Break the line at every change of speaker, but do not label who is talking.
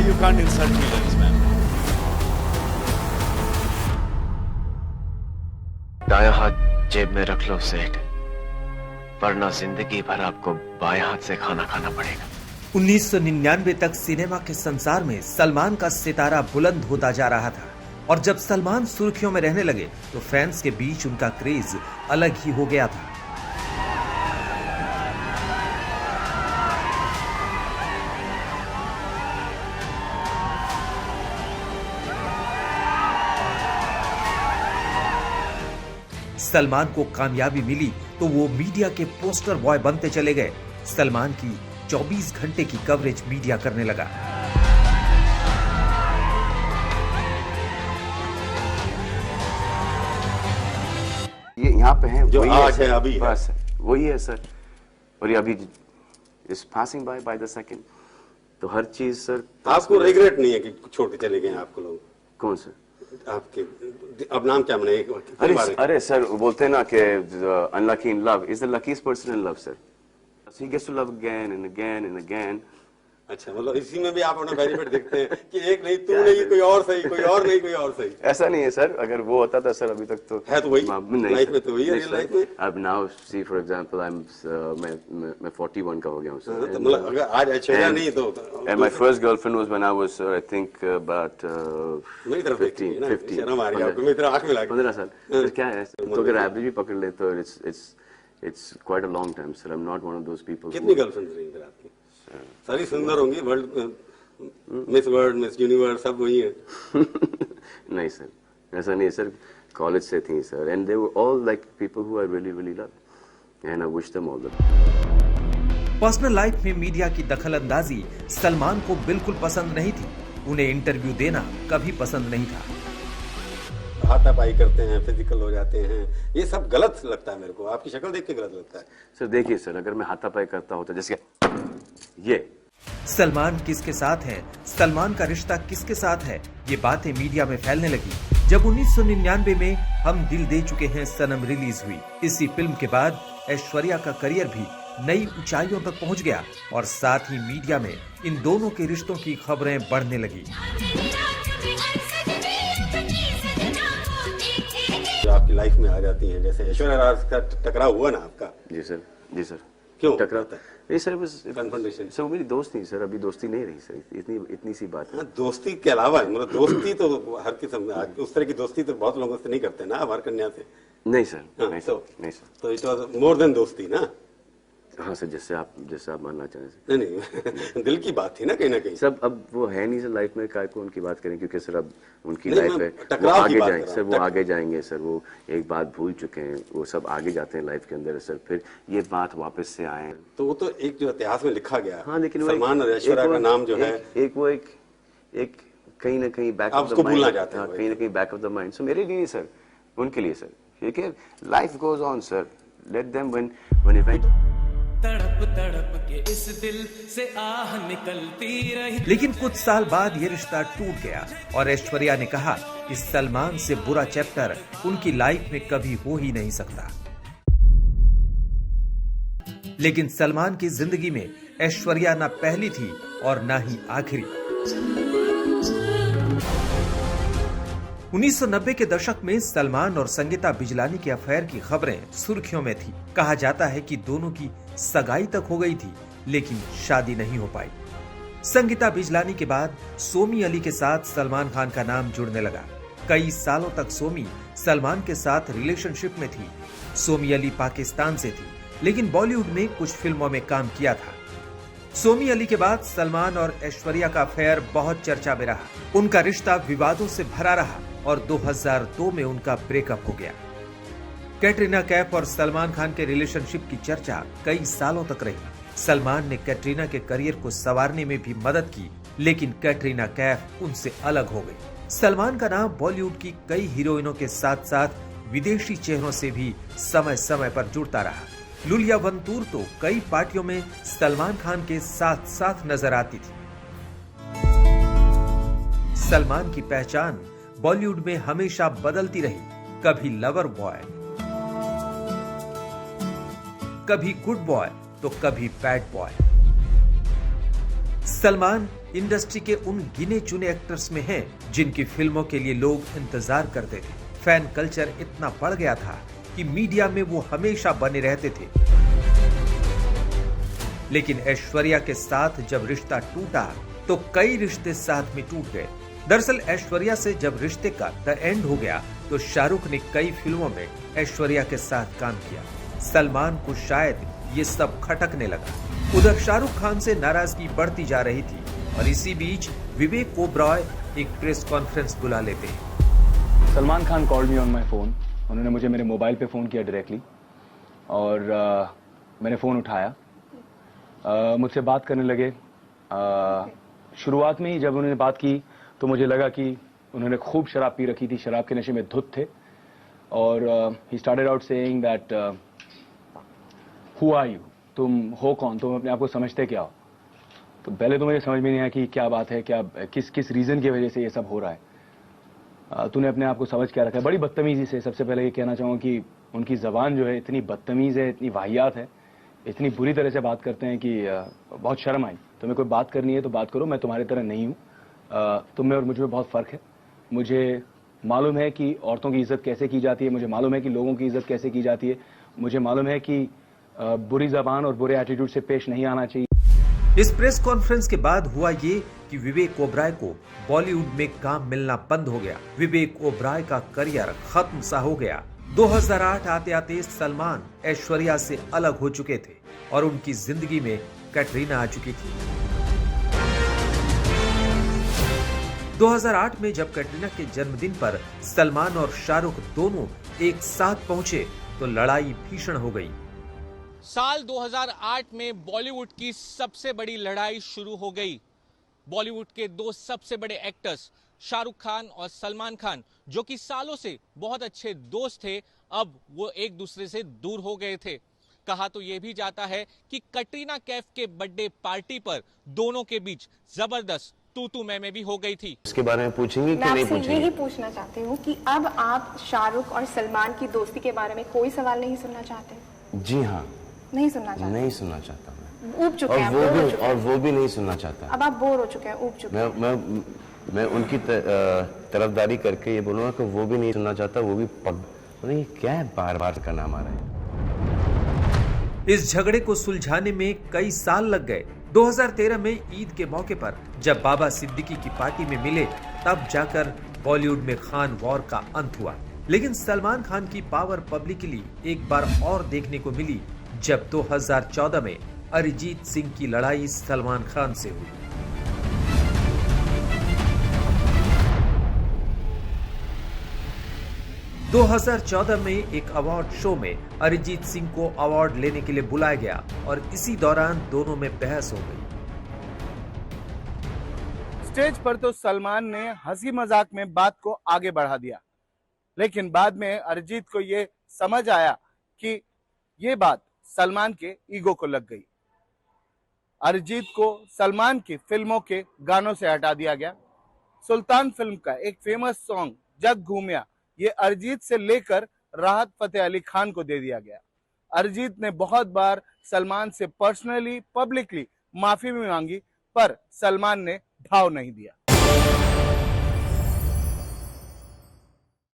you can't insult millions, man.
दायां हाथ जेब में रख लो सेठ, वरना जिंदगी भर आपको बाएं हाथ से खाना खाना पड़ेगा।
1999 तक सिनेमा के संसार में सलमान का सितारा बुलंद होता जा रहा था और जब सलमान सुर्खियों में रहने लगे तो फैंस के बीच उनका क्रेज अलग ही हो गया था। सलमान को कामयाबी मिली तो वो मीडिया के पोस्टर बॉय बनते चले गए। सलमान की 24 घंटे की कवरेज मीडिया करने लगा।
ये यहाँ पे है
जो
वही
आज
है
है अभी
बस वही है सर, और ये अभी is passing by the second. तो हर चीज सर
आपको रिग्रेट नहीं है कि छोड़ के चले गए आपको लोग?
कौन सर?
आपके अब नाम क्या बने?
अरे सर बोलते हैं ना कि unlucky in love is the luckiest person in love sir. He gets to love again and again and again.
अच्छा, मतलब इसी में भी आप अपना बेनिफिट देखते हैं कि एक नहीं तू नहीं कोई और सही, कोई और नहीं कोई और सही।
ऐसा नहीं है सर, अगर वो होता था सर अभी तक तो
है तो वही लाइफ में तो वही है
रियल
लाइफ में।
अब नाउ सी फॉर एग्जांपल मैं 41 का हो गया हूँ सर।
तो मतलब अगर आज ऐश्वर्या नहीं तो
and my first girlfriend was when I was I think about
मेरी तरफ
50
शर्म आ रही है आपको, मेरी तरफ आंख में लगी।
15 साल। तो क्या है तो अगर एवरेज भी पकड़ ले तो it's quite a long time sir. I'm not one of those people.
कितनी गर्लफ्रेंड्स रही हैं आपकी? सारी सुंदर होंगी, world miss world miss universe सब वही है।
नहीं सर, ऐसा नहीं है सर, कॉलेज से थी sir and they were all like people who I really love and I wish them all the best.
Personal life में मीडिया की दखलंदाजी सलमान को बिल्कुल पसंद नहीं थी। उन्हें इंटरव्यू देना कभी पसंद नहीं था।
हाथापाई करते हैं, फिजिकल हो जाते हैं, ये सब गलत लगता है मेरे को। आपकी शक्ल देख के गलत लगता है
सर। देखिए सर, अगर मैं हाथापाई करता होता जैसे ये
सलमान किसके साथ है, सलमान का रिश्ता किसके साथ है, ये बातें मीडिया में फैलने लगी जब 1999 में हम दिल दे चुके हैं सनम रिलीज हुई। इसी फिल्म के बाद ऐश्वर्या का करियर भी नई ऊंचाइयों तक पहुंच गया और साथ ही मीडिया में इन दोनों के रिश्तों की खबरें बढ़ने लगी।
जो आपकी लाइफ में आ जाती हैं, जैसे ऐश्वर्या राज का टकराव हुआ ना आपका?
जी सर, जी सर।
क्यों
टकराता है? ये सर बस
कन्फ्रंटेशन।
सर वो मेरी दोस्त नहीं सर, अभी दोस्ती नहीं रही सर, इतनी सी बात है।
हाँ, दोस्ती के अलावा मतलब दोस्ती तो हर किस्म, उस तरह की दोस्ती तो बहुत लोगों से नहीं करते ना, हमार कन्या से।
नहीं सर,
हाँ,
नहीं सर, नहीं सर।
तो इट वाज मोर देन दोस्ती ना?
हाँ सर, जैसे आप मानना चाहें
सर। नहीं दिल की बात थी ना कहीं ना कहीं।
सब अब वो है नहीं सर लाइफ में, काय को उनकी बात करें, क्योंकि सर अब उनकी
नहीं,
लाइफ है, वो आगे जाएंगे सर, वो आगे जाएंगे सर, वो एक बात भूल चुके हैं, वो सब आगे जाते हैं लाइफ के अंदर सर, फिर ये बात वापस से आए
तो वो तो एक जो इतिहास में लिखा गया।
हाँ, लेकिन
सलमान और ऐश्वर्या का नाम जो है
एक कहीं ना कहीं बैक ऑफ द माइंड, कहीं ना कहीं बैक ऑफ द माइंड। सो मेरे लिए सर, उनके लिए सर, ठीक है, life goes on sir, let them when event.
तड़प तड़प के इस दिल से आह निकलती रही।
लेकिन कुछ साल बाद ये रिश्ता टूट गया और ऐश्वर्या ने कहा कि सलमान से बुरा चैप्टर उनकी लाइफ में कभी हो ही नहीं सकता। लेकिन सलमान की जिंदगी में ऐश्वर्या ना पहली थी और ना ही आखिरी। 1990 के दशक में सलमान और संगीता बिजलानी के अफेयर की खबरें सुर्खियों में थी। कहा जाता है कि दोनों की सगाई तक हो गई थी, लेकिन शादी नहीं हो पाई। संगीता बिजलानी के बाद सोमी अली के साथ सलमान खान का नाम जुड़ने लगा। कई सालों तक सोमी सलमान के साथ रिलेशनशिप में थी। सोमी अली पाकिस्तान से थी, लेकिन बॉलीवुड में कुछ फिल्मों में काम किया था। सोमी अली के बाद सलमान और ऐश्वर्या का अफेयर बहुत चर्चा में रहा। उनका रिश्ता विवादों से भरा रहा और 2002 में उनका ब्रेकअप हो गया। कैटरीना कैफ और सलमान खान के रिलेशनशिप की चर्चा कई सालों तक रही। सलमान ने कैटरीना के करियर को संवारने में भी मदद की, लेकिन कैटरीना कैफ उनसे अलग हो गई। सलमान का नाम बॉलीवुड की कई हीरोइनों के साथ साथ विदेशी चेहरों से भी समय समय पर जुड़ता रहा। लुलिया वंतूर तो कई पार्टियों में सलमान खान के साथ साथ नजर आती थी। सलमान की पहचान बॉलीवुड में हमेशा बदलती रही, कभी लवर बॉय, कभी गुड बॉय तो कभी बैड बॉय। सलमान इंडस्ट्री के उन गिने चुने एक्टर्स में हैं जिनकी फिल्मों के लिए लोग इंतजार करते थे। फैन कल्चर इतना बढ़ गया था कि मीडिया में वो हमेशा बने रहते थे। लेकिन ऐश्वर्या के साथ जब रिश्ता टूटा तो कई रिश्ते साथ में टूट गए। दरअसल ऐश्वर्या से जब रिश्ते का द एंड हो गया तो शाहरुख ने कई फिल्मों में ऐश्वर्या के साथ काम किया। सलमान को शायद ये सब खटकने लगा। उधर शाहरुख खान से नाराजगी बढ़ती जा रही थी और इसी बीच विवेक ओबरॉय एक प्रेस कॉन्फ्रेंस बुला लेते हैं।
Salman Khan called me on my phone. उन्होंने मुझे मेरे मोबाइल पे फ़ोन किया डायरेक्टली और मैंने फ़ोन उठाया। मुझसे बात करने लगे। शुरुआत में ही जब उन्होंने बात की तो मुझे लगा कि उन्होंने खूब शराब पी रखी थी, शराब के नशे में धुत थे। और ही started out saying that who are you, तुम हो कौन, तुम अपने आप को समझते क्या हो। तो पहले तो मुझे समझ में नहीं आया कि क्या बात है, क्या किस रीज़न की वजह से ये सब हो रहा है। तूने अपने आप को समझ क्या रखा है। बड़ी बदतमीजी से, सबसे पहले ये कहना चाहूँगा कि उनकी ज़बान जो है इतनी बदतमीज़ है, इतनी वाहियात है, इतनी बुरी तरह से बात करते हैं कि बहुत शर्म आई। तुम्हें कोई बात करनी है तो बात करो, मैं तुम्हारी तरह नहीं हूँ। तुम में और मुझ में बहुत फ़र्क है। मुझे मालूम है कि औरतों की इज़्ज़त कैसे की जाती है, मुझे मालूम है कि लोगों की इज़्ज़त कैसे की जाती है, मुझे मालूम है कि बुरी ज़बान और बुरे एटीट्यूड से पेश नहीं आना चाहिए।
इस प्रेस कॉन्फ्रेंस के बाद हुआ ये कि विवेक ओबरॉय को बॉलीवुड में काम मिलना बंद हो गया। विवेक ओबरॉय का करियर खत्म सा हो गया। 2008 आते आते सलमान ऐश्वर्या से अलग हो चुके थे और उनकी जिंदगी में कैटरीना आ चुकी थी। 2008 में जब कैटरीना के जन्मदिन पर सलमान और शाहरुख दोनों एक साथ पहुंचे तो लड़ाई भीषण हो गई।
साल 2008 में बॉलीवुड की सबसे बड़ी लड़ाई शुरू हो गई। बॉलीवुड के दो सबसे बड़े एक्टर्स शाहरुख खान और सलमान खान, जो कि सालों से बहुत अच्छे दोस्त थे, अब वो एक दूसरे से दूर हो गए थे। कहा तो यह भी जाता है कि कटरीना कैफ के बर्थडे पार्टी पर दोनों के बीच जबरदस्त तू मैं भी हो गई थी।
इसके बारे में पूछेंगे कि नहीं पूछेंगे?
यही पूछना चाहती हूँ कि अब आप शाहरुख और सलमान की दोस्ती के बारे में कोई सवाल नहीं सुनना चाहते?
जी हाँ।
नहीं सुनना चाहते?
नहीं सुनना चाहता मैं।
ऊब चुके हैं
और वो भी नहीं सुनना चाहता।
अब आप बोर हो चुके हैं, ऊब चुके हैं।
मैं उनकी तरफदारी करके ये बोलूंगा कि वो भी नहीं सुनना चाहता, वो भी नहीं, क्या है बार बार का नाम आ रहा है।
इस झगड़े को सुलझाने में कई साल लग गए। 2013 में ईद के मौके पर जब बाबा सिद्दीकी की पार्टी में मिले तब जाकर बॉलीवुड में खान वॉर का अंत हुआ। लेकिन सलमान खान की पावर पब्लिकली एक बार और देखने को मिली जब 2014 में अरिजीत सिंह की लड़ाई सलमान खान से हुई। – 2014 में एक अवार्ड शो में अरिजीत सिंह को अवार्ड लेने के लिए बुलाया गया और इसी दौरान दोनों में बहस हो गई।
स्टेज पर तो सलमान ने हंसी मजाक में बात को आगे बढ़ा दिया, लेकिन बाद में अरिजीत को ये समझ आया कि ये बात सलमान के ईगो को लग गई। अरिजीत को सलमान की फिल्मों के गानों से हटा दिया गया। सुल्तान फिल्म का एक फेमस सॉन्ग जग घूमिया ये अरिजीत से लेकर राहत फतेह अली खान को दे दिया गया। अरिजीत ने बहुत बार सलमान से पर्सनली, पब्लिकली माफी भी मांगी, पर सलमान ने भाव नहीं दिया।